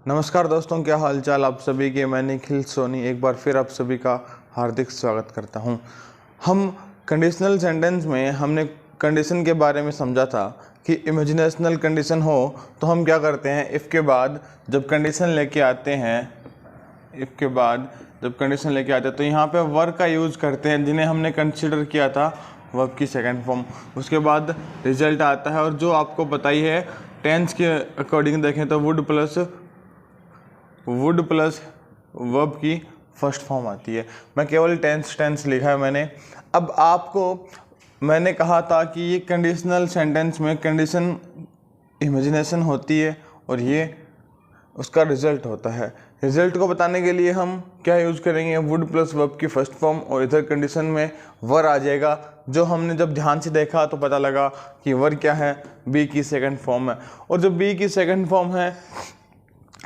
नमस्कार दोस्तों, क्या हाल चाल आप सभी के। मैं निखिल सोनी एक बार फिर आप सभी का हार्दिक स्वागत करता हूं। हम कंडीशनल सेंटेंस में हमने कंडीशन के बारे में समझा था कि इमेजिनेशनल कंडीशन हो तो हम क्या करते हैं, इफ़ के बाद जब कंडीशन लेके आते हैं तो यहाँ पे वर्ब का यूज़ करते हैं जिन्हें हमने कंसिडर किया था वर्ब की सेकंड फॉर्म। उसके बाद रिजल्ट आता है और जो आपको पता ही है टेंस के अकॉर्डिंग देखें तो वुड प्लस वर्ब की फर्स्ट फॉर्म आती है। मैं केवल टेंस लिखा है मैंने। अब आपको मैंने कहा था कि ये कंडीशनल सेंटेंस में कंडीशन इमेजिनेशन होती है और ये उसका रिजल्ट होता है। रिजल्ट को बताने के लिए हम क्या यूज़ करेंगे, वुड प्लस वर्ब की फर्स्ट फॉर्म और इधर कंडीशन में वर आ जाएगा। जो हमने जब ध्यान से देखा तो पता लगा कि वर क्या है, बी की सेकंड फॉर्म है। और जब बी की सेकंड फॉर्म है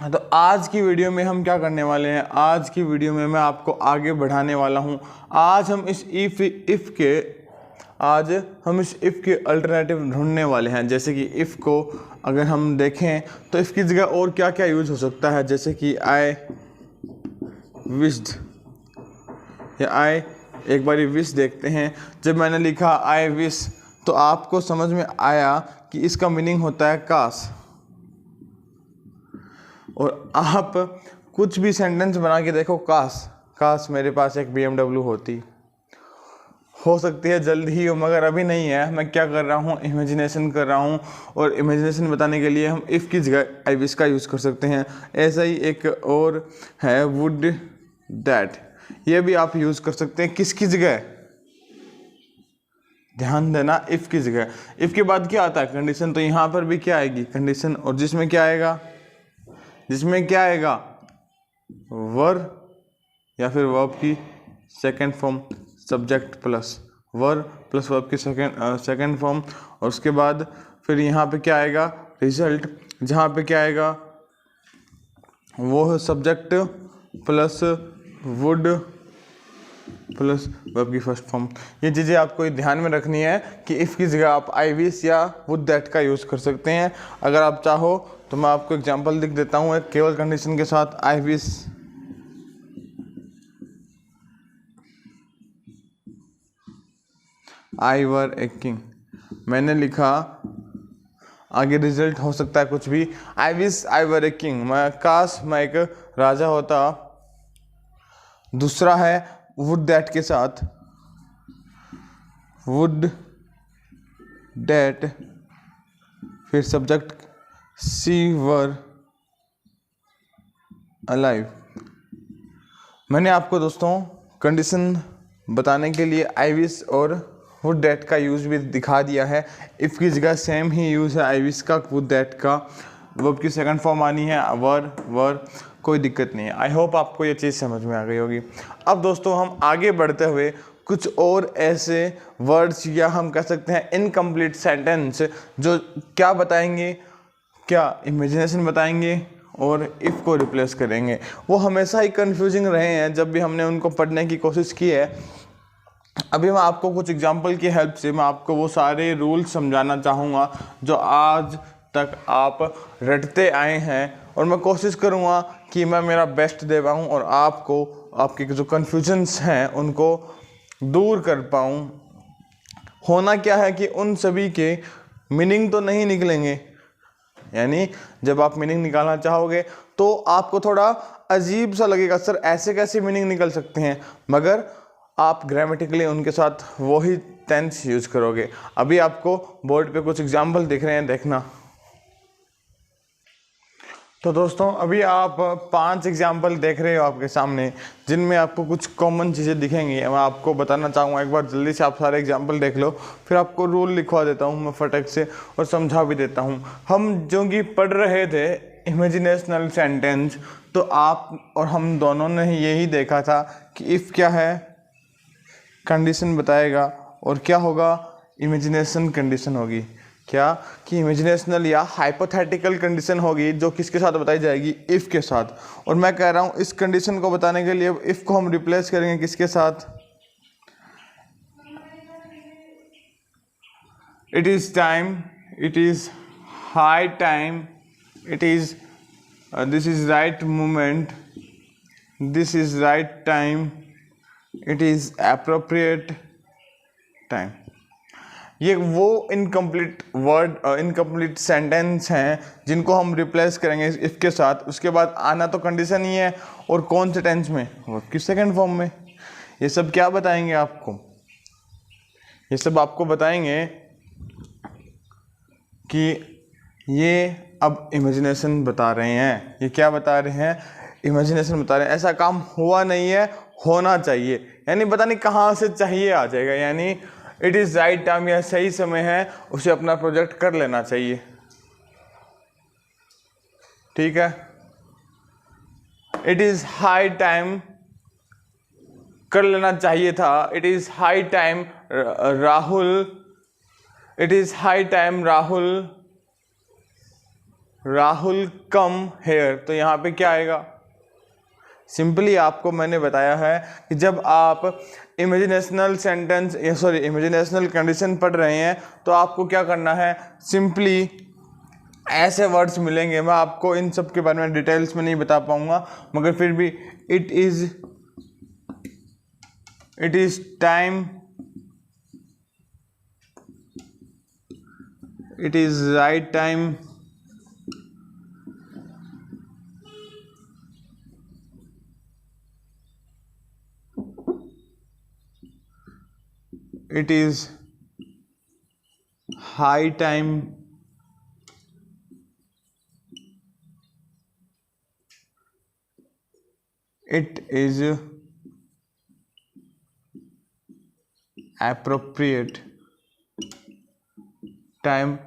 तो आज की वीडियो में हम क्या करने वाले हैं, आज की वीडियो में मैं आपको आगे बढ़ाने वाला हूं। आज हम इस इफ़ के अल्टरनेटिव ढूंढने वाले हैं। जैसे कि इफ़ को अगर हम देखें तो इफ़ की जगह और क्या क्या यूज हो सकता है, जैसे कि आई विश्ड या आई एक बारी विश देखते हैं। जब मैंने लिखा आई विश तो आपको समझ में आया कि इसका मीनिंग होता है काश। और आप कुछ भी सेंटेंस बना के देखो, काश मेरे पास एक BMW होती। हो सकती है जल्द ही हो मगर अभी नहीं है। मैं क्या कर रहा हूँ, इमेजिनेशन कर रहा हूँ। और इमेजिनेशन बताने के लिए हम इफ़ की जगह आई विश का यूज़ कर सकते हैं। ऐसा ही एक और है वुड दैट, ये भी आप यूज़ कर सकते हैं। किसकी जगह, ध्यान देना, इफ़ की जगह। इफ़ के बाद क्या आता है, कंडीशन। तो यहाँ पर भी क्या आएगी, कंडीशन। और जिसमें क्या आएगा वर या फिर वर्ब की सेकंड फॉर्म, सब्जेक्ट प्लस वर प्लस वर्ब की सेकंड फॉर्म। और उसके बाद फिर यहाँ पे क्या आएगा, रिजल्ट, जहाँ पे क्या आएगा वो subject plus would plus verb की फर्स्ट फॉर्म। ये चीज़ें आपको ध्यान में रखनी है कि इफ़ की जगह आप आई विश या वुड दैट का यूज़ कर सकते हैं। अगर आप चाहो तो मैं आपको एग्जांपल लिख देता हूँ एक केवल कंडीशन के साथ। I wish I were a king, मैंने लिखा, आगे रिजल्ट हो सकता है कुछ भी। I wish I were a king, मैं काश मैं एक राजा होता। दूसरा है वुड दैट के साथ, वुड दैट फिर सब्जेक्ट सी वर अलाइव। मैंने आपको दोस्तों कंडीशन बताने के लिए आई विश और वुड दैट का यूज़ भी दिखा दिया है। इफ़ की जगह सेम ही यूज़ है आई विश का, वुड दैट का। वर्ब की सेकंड फॉर्म आनी है वर, कोई दिक्कत नहीं है। आई होप आपको ये चीज़ समझ में आ गई होगी। अब दोस्तों हम आगे बढ़ते हुए कुछ और ऐसे वर्ड्स या हम कह सकते हैं इनकम्प्लीट सेंटेंस जो क्या बताएंगे, क्या इमेजिनेशन बताएंगे और इफ़ को रिप्लेस करेंगे। वो हमेशा ही कंफ्यूजिंग रहे हैं जब भी हमने उनको पढ़ने की कोशिश की है। अभी मैं आपको कुछ एग्जाम्पल की हेल्प से मैं आपको वो सारे रूल समझाना चाहूँगा जो आज तक आप रटते आए हैं। और मैं कोशिश करूँगा कि मैं मेरा बेस्ट दे पाऊँ और आपको आपके जो कन्फ्यूजन्स हैं उनको दूर कर पाऊँ। होना क्या है कि उन सभी के मीनिंग तो नहीं निकलेंगे, यानी जब आप मीनिंग निकालना चाहोगे तो आपको थोड़ा अजीब सा लगेगा, सर ऐसे कैसे मीनिंग निकल सकते हैं, मगर आप ग्रामेटिकली उनके साथ वही टेंस यूज करोगे। अभी आपको बोर्ड पे कुछ एग्जाम्पल दिख रहे हैं, देखना। तो दोस्तों अभी आप 5 एग्जाम्पल देख रहे हो आपके सामने जिनमें आपको कुछ कॉमन चीज़ें दिखेंगी। मैं आपको बताना चाहूँगा, एक बार जल्दी से आप सारे एग्जाम्पल देख लो, फिर आपको रूल लिखवा देता हूँ मैं फटक से और समझा भी देता हूँ। हम जो कि पढ़ रहे थे इमेजिनेशनल सेंटेंस, तो आप और हम दोनों ने यही देखा था कि इफ़ क्या है, कंडीशन बताएगा, और क्या होगा, इमेजिनेशन कंडीशन होगी। क्या कि इमेजिनेशनल या हाइपोथेटिकल कंडीशन होगी जो किसके साथ बताई जाएगी, इफ़ के साथ। और मैं कह रहा हूँ इस कंडीशन को बताने के लिए इफ़ को हम रिप्लेस करेंगे किसके साथ, it is time, it is high time, it is this is right moment, this is right time, it is appropriate time. ये वो इनकम्प्लीट वर्ड, इनकम्प्लीट सेंटेंस हैं जिनको हम रिप्लेस करेंगे इफ के साथ। उसके बाद आना तो कंडीशन ही है, और कौन से टेंस में, वर्ब की सेकंड फॉर्म में। ये सब क्या बताएंगे आपको, ये सब आपको बताएंगे कि ये अब इमेजिनेशन बता रहे हैं। ये क्या बता रहे हैं, इमेजिनेशन बता रहे हैं। ऐसा काम हुआ नहीं है, होना चाहिए, यानी पता नहीं कहाँ से चाहिए आ जाएगा, यानी इट इज़ राइट टाइम, या सही समय है, उसे अपना प्रोजेक्ट कर लेना चाहिए। ठीक है, इट इज़ हाई टाइम, कर लेना चाहिए था। It is high time Rahul, it is high time Rahul come here. तो यहाँ पे क्या आएगा, सिंपली आपको मैंने बताया है कि जब आप इमेजिनेशनल सेंटेंस इमेजिनेशनल कंडीशन पढ़ रहे हैं तो आपको क्या करना है, सिंपली ऐसे वर्ड्स मिलेंगे। मैं आपको इन सब के बारे में डिटेल्स में नहीं बता पाऊंगा, मगर फिर भी it is time, it is right time, it is high time, it is appropriate time,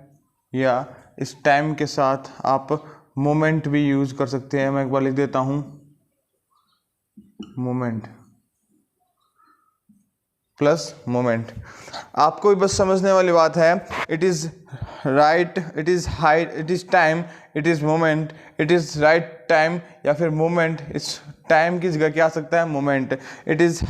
या इस टाइम के साथ आप मोमेंट भी यूज कर सकते हैं। मैं एक बार लिख देता हूं, मोमेंट प्लस मोमेंट। आपको भी बस समझने वाली बात है, it is right, it is high, it is time, it is moment, it is right time, या फिर मोमेंट। इस टाइम की जगह क्या आ सकता है, moment. It is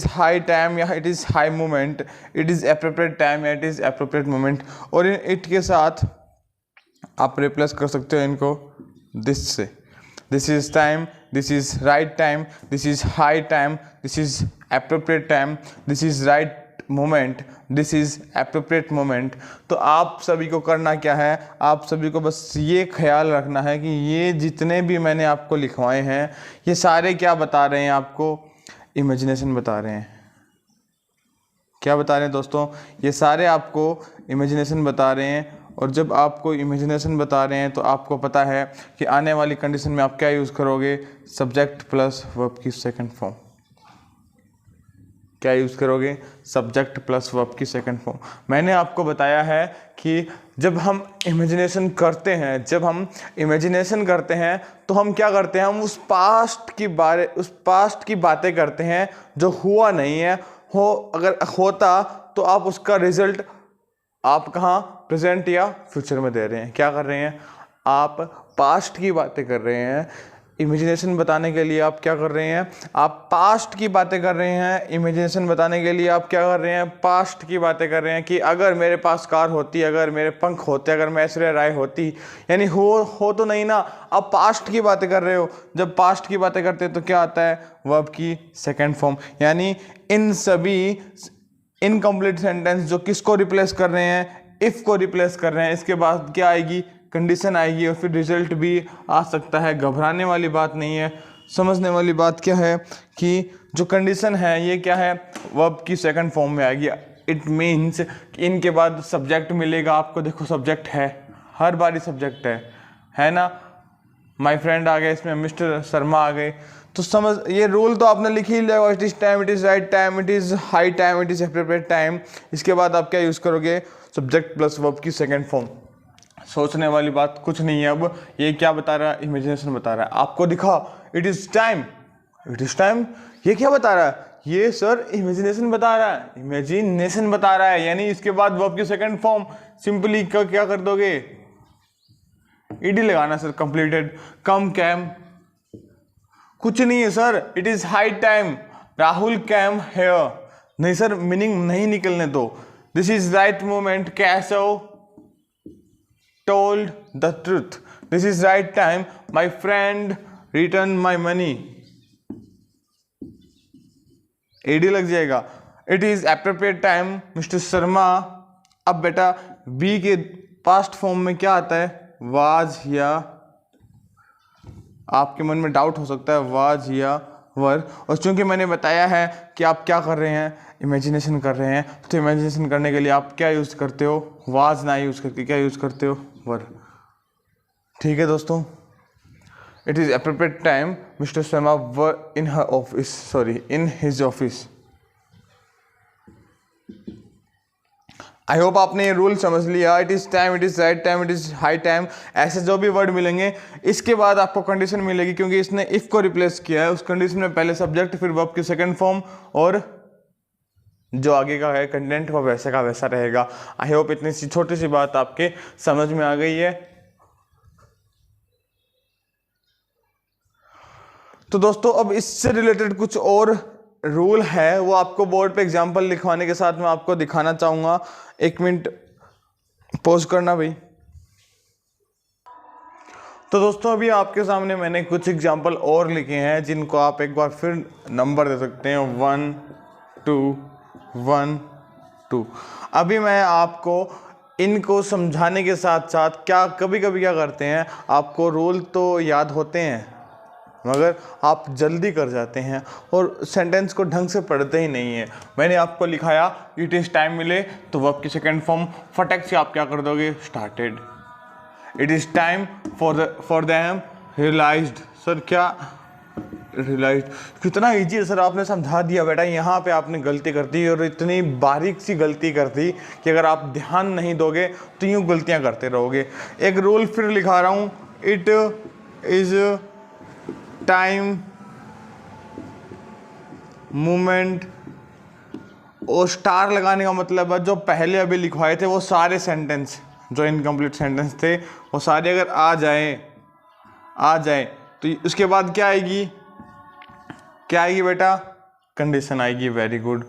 high time, या it is high moment, it is appropriate time, या इट इज़ एप्रोप्रिएट मोमेंट। और इट के साथ आप रिप्लेस कर सकते हो इनको दिस से। This is time, this is right time, this is high time, this is appropriate time, this is right moment, this is appropriate moment. तो आप सभी को करना क्या है, आप सभी को बस ये ख्याल रखना है कि ये जितने भी मैंने आपको लिखवाए हैं ये सारे क्या बता रहे हैं, आपको इमेजिनेशन बता रहे हैं। क्या बता रहे हैं दोस्तों, ये सारे आपको इमेजिनेशन बता रहे हैं। और जब आपको इमेजिनेशन बता रहे हैं तो आपको पता है कि आने वाली कंडीशन में आप क्या यूज़ करोगे, सब्जेक्ट प्लस वर्ब की सेकंड फॉर्म। क्या यूज़ करोगे, सब्जेक्ट प्लस वर्ब की सेकंड फॉर्म। मैंने आपको बताया है कि जब हम इमेजिनेशन करते हैं तो हम क्या करते हैं, हम उस पास्ट की बातें करते हैं जो हुआ नहीं है। अगर होता तो आप उसका रिजल्ट आप कहाँ, प्रेजेंट या फ्यूचर में दे रहे हैं। क्या कर रहे हैं, आप पास्ट की बातें कर रहे हैं। इमेजिनेशन बताने के लिए आप क्या कर रहे हैं, आप पास्ट की बातें कर रहे हैं। इमेजिनेशन बताने के लिए आप क्या कर रहे हैं, पास्ट की बातें कर रहे हैं कि अगर मेरे पास कार होती, अगर मेरे पंख होते, अगर मैं ऐश्वर्या राय होती, यानी हो तो नहीं ना, आप पास्ट की बातें कर रहे हो। जब पास्ट की बातें करते हैं तो क्या आता है, वर्ब की सेकेंड फॉर्म। यानी इन सभी इनकम्प्लीट सेंटेंस जो किसको रिप्लेस कर रहे हैं, इफ को रिप्लेस कर रहे हैं, इसके बाद क्या आएगी, कंडीशन आएगी, और फिर रिजल्ट भी आ सकता है। घबराने वाली बात नहीं है। समझने वाली बात क्या है कि जो कंडीशन है ये क्या है, वर्ब की सेकंड फॉर्म में आएगी। इट मीन्स कि इनके बाद सब्जेक्ट मिलेगा आपको। देखो सब्जेक्ट है, हर बारी सब्जेक्ट है ना। माय फ्रेंड आ गए, इसमें मिस्टर शर्मा आ गए, तो समझ, ये रूल तो आपने लिख ही लिया। It is time, it is right time, it is high time, it is appropriate time. इसके बाद आप क्या यूज़ करोगे, सब्जेक्ट प्लस वर्ब की सेकंड फॉर्म। सोचने वाली बात कुछ नहीं है। अब ये क्या बता रहा है, इमेजिनेशन बता रहा है। आपको दिखा it is time, it is time, ये क्या बता रहा है, ये सर इमेजिनेशन बता रहा है, इमेजिनेशन बता रहा है। यानी इसके बाद वर्ब की सेकंड फॉर्म सिंपली क्या कर दोगे, ईडी लगाना सर, कंप्लीटेड, कम कैम, कुछ नहीं है sir. It is high time Rahul came here, नहीं सर, मीनिंग नहीं निकलने दो। This is right moment Keshav told the truth. This is right time. My friend return my money. AD लग जाएगा. It is appropriate time, Mr. Sharma. अब बेटा B के past form में क्या आता है? was या, आपके मन में डाउट हो सकता है was या वर, और चूंकि मैंने बताया है कि आप क्या कर रहे हैं, इमेजिनेशन कर रहे हैं, तो इमेजिनेशन करने के लिए आप क्या यूज़ करते हो? वाज ना यूज़ करके क्या यूज़ करते हो? वर. ठीक है दोस्तों. It is appropriate time mister Sharma were in her office, sorry in his office. I hope आपने ये रूल समझ लिया. It is time, it is right time, it is high time, ऐसे जो भी वर्ड मिलेंगे इसके बाद आपको कंडीशन मिलेगी, क्योंकि इसने इफ़ को रिप्लेस किया है. उस कंडीशन में पहले सब्जेक्ट, फिर वर्ब की सेकंड फॉर्म, और जो आगे का है कंटेंट वो वैसे का वैसा रहेगा. आई होप इतनी सी छोटी सी बात आपके समझ में आ गई है. तो दोस्तों अब इससे रिलेटेड कुछ और रूल है, वो आपको बोर्ड पे एग्जांपल लिखवाने के साथ मैं आपको दिखाना चाहूँगा. 1 मिनट पॉज करना भाई. तो दोस्तों अभी आपके सामने मैंने कुछ एग्जांपल और लिखे हैं, जिनको आप एक बार फिर नंबर दे सकते हैं 1 2 1 2. अभी मैं आपको इनको समझाने के साथ साथ क्या कभी कभी क्या करते हैं, आपको रूल तो याद होते हैं मगर आप जल्दी कर जाते हैं और सेंटेंस को ढंग से पढ़ते ही नहीं है. मैंने आपको लिखाया इट इज़ टाइम मिले तो वर्ब की सेकंड फॉर्म फटक से आप क्या कर दोगे? Started. It is time for them realized. Sir क्या रियलाइज्ड? कितना ईजी है सर, आपने समझा दिया बेटा. यहाँ पे आपने गलती कर दी, और इतनी बारीक सी गलती कर दी कि अगर आप ध्यान नहीं दोगे तो यूँ गलतियाँ करते रहोगे. एक रूल फिर लिखा रहा हूँ. इट इज़ टाइम मूवमेंट, और स्टार लगाने का मतलब है जो पहले अभी लिखवाए थे वो सारे सेंटेंस जो इनकम्प्लीट सेंटेंस थे वो सारे अगर आ जाए तो उसके बाद क्या आएगी बेटा? कंडीशन आएगी. Very good.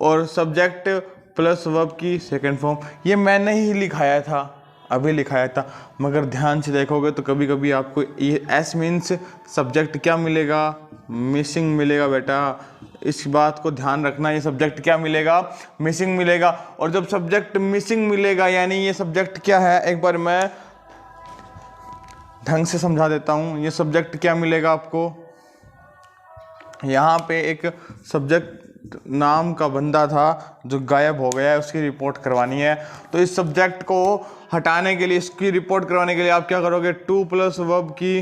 और सब्जेक्ट प्लस वर्ब की सेकंड फॉर्म, ये मैंने ही लिखाया था, अभी लिखाया था, मगर ध्यान से देखोगे तो कभी कभी आपको ये एस मीन्स सब्जेक्ट क्या मिलेगा? मिसिंग मिलेगा बेटा. इस बात को ध्यान रखना, ये सब्जेक्ट क्या मिलेगा? मिसिंग मिलेगा. और जब सब्जेक्ट मिसिंग मिलेगा यानी ये सब्जेक्ट क्या है, एक बार मैं ढंग से समझा देता हूँ. ये सब्जेक्ट क्या मिलेगा आपको? यहाँ पे एक सब्जेक्ट नाम का बंदा था जो गायब हो गया है, उसकी रिपोर्ट करवानी है. तो इस सब्जेक्ट को हटाने के लिए, इसकी रिपोर्ट करवाने के लिए आप क्या करोगे? 2 प्लस वर्ब की,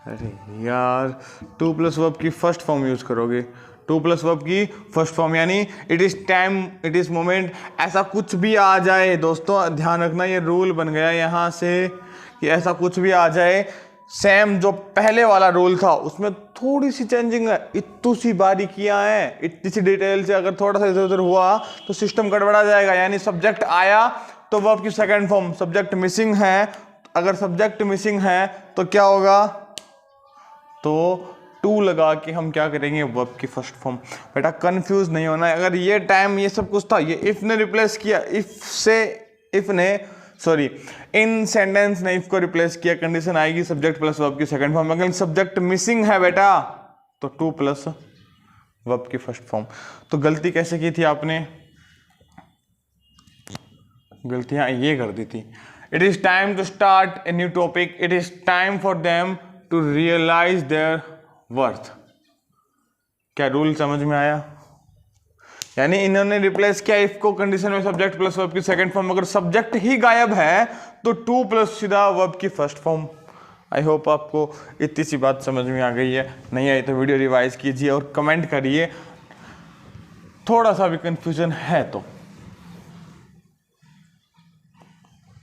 अरे यार 2 प्लस वर्ब की फर्स्ट फॉर्म यूज़ करोगे. 2 प्लस वर्ब की फर्स्ट फॉर्म यानी it is time, it is moment, ऐसा कुछ भी आ जाए. दोस्तों ध्यान रखना, ये रूल बन गया यहाँ से कि ऐसा कुछ भी आ जाए. सेम जो पहले वाला रूल था उसमें थोड़ी सी चेंजिंग है, इतनी सी बारीकियां हैं, इतनी सी डिटेल से अगर थोड़ा सा इधर उधर हुआ तो सिस्टम गड़बड़ा जाएगा. यानी सब्जेक्ट आया तो वर्ब की सेकंड फॉर्म, सब्जेक्ट मिसिंग है, अगर सब्जेक्ट मिसिंग है तो क्या होगा? तो 2 लगा के हम क्या करेंगे? वर्ब की फर्स्ट फॉर्म. बेटा कंफ्यूज नहीं होना है. अगर ये टाइम ये सब कुछ था, ये इफ ने रिप्लेस किया, इन सेंटेंस ने इफ को रिप्लेस किया, कंडीशन आएगी सब्जेक्ट प्लस वर्ब की सेकंड फॉर्म. अगर सब्जेक्ट मिसिंग है बेटा तो 2 प्लस वर्ब की फर्स्ट फॉर्म. तो गलती कैसे की थी आपने? गलतियां ये कर दी थी. It is time to start a new topic. It is time for them to realize their worth. क्या रूल समझ में आया? यानी इन्होंने रिप्लेस किया इफ को कंडीशन में सब्जेक्ट प्लस वर्ब की सेकंड फॉर्म. अगर सब्जेक्ट ही गायब है तो 2 प्लस सीधा वर्ब की फर्स्ट फॉर्म. आई होप आपको इतनी सी बात समझ में आ गई है. नहीं आई तो वीडियो रिवाइज कीजिए और कमेंट करिए थोड़ा सा भी कंफ्यूजन है तो.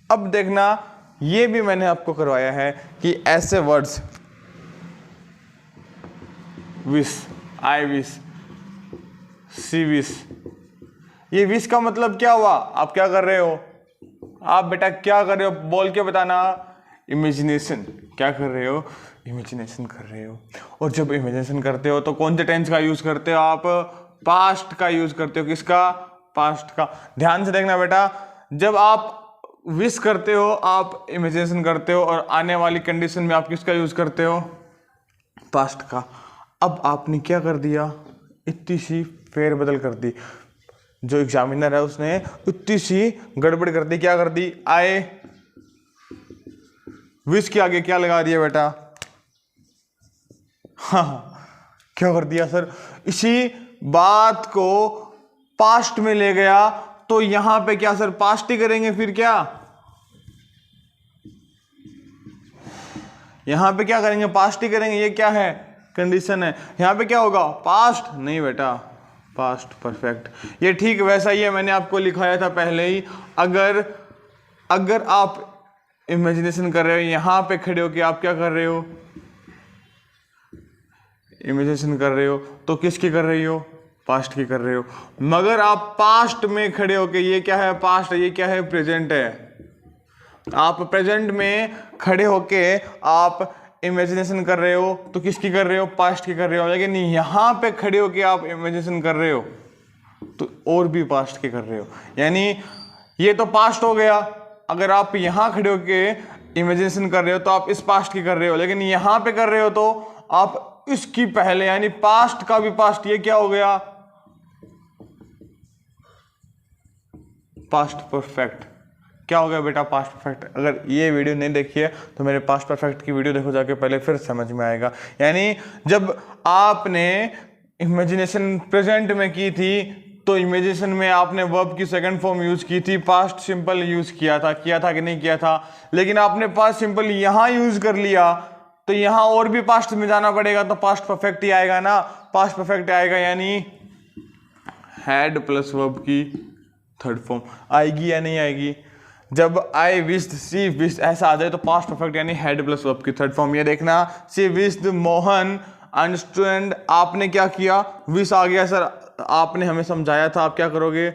अब देखना, ये भी मैंने आपको करवाया है कि ऐसे words wish, I wish, she wish, ये विश का मतलब क्या हुआ? आप क्या कर रहे हो? आप बेटा क्या कर रहे हो? बोल के बताना. इमेजिनेशन. क्या कर रहे हो? इमेजिनेशन कर रहे हो. और जब इमेजिनेशन करते हो तो कौन से टेंस का यूज करते हो आप? पास्ट का यूज करते हो. किसका? पास्ट का. ध्यान से देखना बेटा, जब आप विश करते हो, आप इमेजिनेशन करते हो, और आने वाली कंडीशन में आप किसका यूज करते हो? पास्ट का। अब आपने क्या कर दिया? इतनी सी फेरबदल कर दी। जो एग्जामिनर है उसने इतनी सी गड़बड़ कर दी। क्या कर दी? आए विश के आगे क्या लगा दिया बेटा? हाँ, क्या कर दिया सर? इसी बात को पास्ट में ले गया, तो यहां पे क्या सर पास्ट ही करेंगे फिर? क्या यहां पे क्या करेंगे? पास्ट ही करेंगे। ये क्या है? कंडीशन है। यहां पे क्या होगा? पास्ट नहीं बेटा, पास्ट परफेक्ट। ये ठीक वैसा ही है, मैंने आपको लिखाया था पहले ही। अगर आप इमेजिनेशन कर रहे हो, यहां पे खड़े हो कि आप क्या कर रहे हो? इमेजिनेशन कर रहे हो, तो किसकी कर रही हो? पास्ट की कर रहे हो। मगर आप पास्ट में खड़े हो के, ये क्या है? पास्ट है। ये क्या है? प्रेजेंट है। आप प्रेजेंट में खड़े होके आप इमेजिनेशन कर रहे हो, तो किसकी कर रहे हो? पास्ट की कर रहे हो। लेकिन यहां पे खड़े होके आप इमेजिनेशन कर रहे हो, तो और भी पास्ट की कर रहे हो। यानी ये तो पास्ट हो गया। अगर आप यहां खड़े होके इमेजिनेशन कर रहे हो, तो आप इस पास्ट की कर रहे हो। लेकिन यहां पे कर रहे हो, तो आप इसकी पहले, यानी पास्ट का भी पास्ट। ये क्या हो गया? Past perfect. क्या हो गया बेटा? Past perfect. अगर ये वीडियो नहीं देखी है तो मेरे पास्ट परफेक्ट की वीडियो देखो जाके पहले, फिर समझ में आएगा। यानी जब आपने इमेजिनेशन प्रेजेंट में की थी, तो इमेजिनेशन में आपने वर्ब की सेकंड फॉर्म यूज की थी, पास्ट सिंपल यूज किया था कि नहीं किया था? लेकिन आपने पास्ट सिंपल यहां यूज कर लिया, तो यहां और भी पास्ट में जाना पड़ेगा, तो पास्ट परफेक्ट ही आएगा ना। पास्ट परफेक्ट आएगा, यानी हैड प्लस वर्ब की थर्ड फॉर्म आएगी या नहीं आएगी? जब आई विश्ड, सी विश्ड ऐसा आ जाए, तो पास्ट परफेक्ट यानी हैड प्लस वर्ब की थर्ड फॉर्म। ये देखना, सी विश्ड मोहन अंडरस्टैंड। आपने क्या किया? विश आ गया सर, आपने हमें समझाया था, आप क्या करोगे?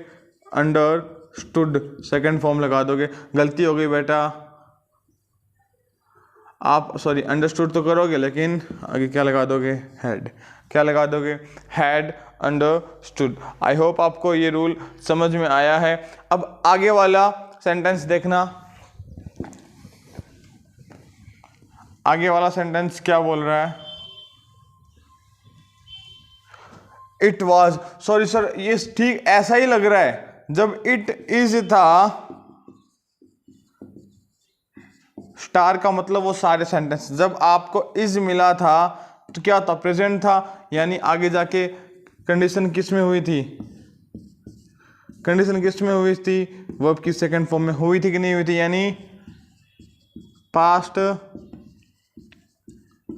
अंडरस्टूड सेकंड फॉर्म लगा दोगे। गलती हो गई बेटा, आप सॉरी अंडरस्टूड तो करोगे, लेकिन आगे क्या लगा दोगे? हैड। क्या लगा दोगे? Had understood. आई होप आपको ये रूल समझ में आया है। अब आगे वाला सेंटेंस देखना। आगे वाला सेंटेंस क्या बोल रहा है? इट वॉज, सॉरी सर, ये ठीक ऐसा ही लग रहा है। जब इट इज था, स्टार का मतलब वो सारे सेंटेंस। जब आपको इज मिला था, तो क्या था? प्रेजेंट था। यानी आगे जाके कंडीशन किस में हुई थी? कंडीशन किस में हुई थी? वर्ब की सेकंड फॉर्म में हुई थी कि नहीं हुई थी? यानी पास्ट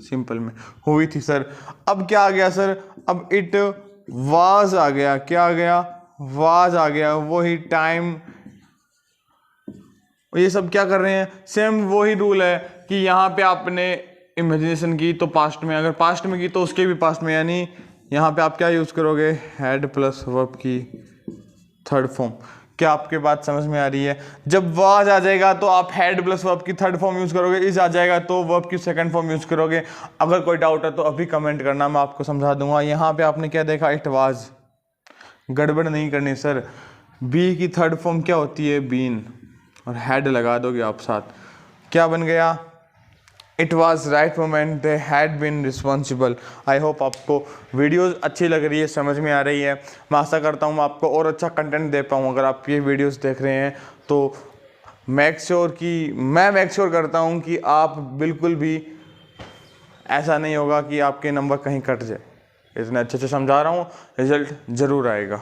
सिंपल में हुई थी सर। अब क्या आ गया सर? अब इट वाज आ गया। क्या आ गया? वाज आ गया। वही टाइम, ये सब क्या कर रहे हैं? सेम वही रूल है कि यहाँ पे आपने इमेजिनेशन की तो पास्ट में, अगर पास्ट में की तो उसके भी पास्ट में। यानी यहाँ पे आप क्या यूज करोगे? हैड प्लस वर्ब की थर्ड फॉर्म। क्या आपके बात समझ में आ रही है? जब वाज आ जाएगा तो आप हैड प्लस वर्ब की थर्ड फॉर्म यूज करोगे। इज आ जाएगा तो वर्ब की सेकंड फॉर्म यूज करोगे। अगर कोई डाउट है तो अभी कमेंट करना, मैं आपको समझा दूंगा। यहाँ पे आपने क्या देखा? It was. गड़बड़ नहीं करनी सर। बी की थर्ड फॉर्म क्या होती है? बीन। और हैड लगा दोगे आप साथ। क्या बन गया? It was right moment they had been responsible. I hope आपको वीडियोज़ अच्छी लग रही है, समझ में आ रही है। मैं आशा करता हूँ मैं आपको और अच्छा कंटेंट दे पाऊँ। अगर आप ये वीडियोज़ देख रहे हैं तो मैं मेक श्योर करता हूँ कि आप बिल्कुल भी ऐसा नहीं होगा कि आपके नंबर कहीं कट जाए। इतने अच्छे से समझा रहा हूँ, रिजल्ट ज़रूर आएगा।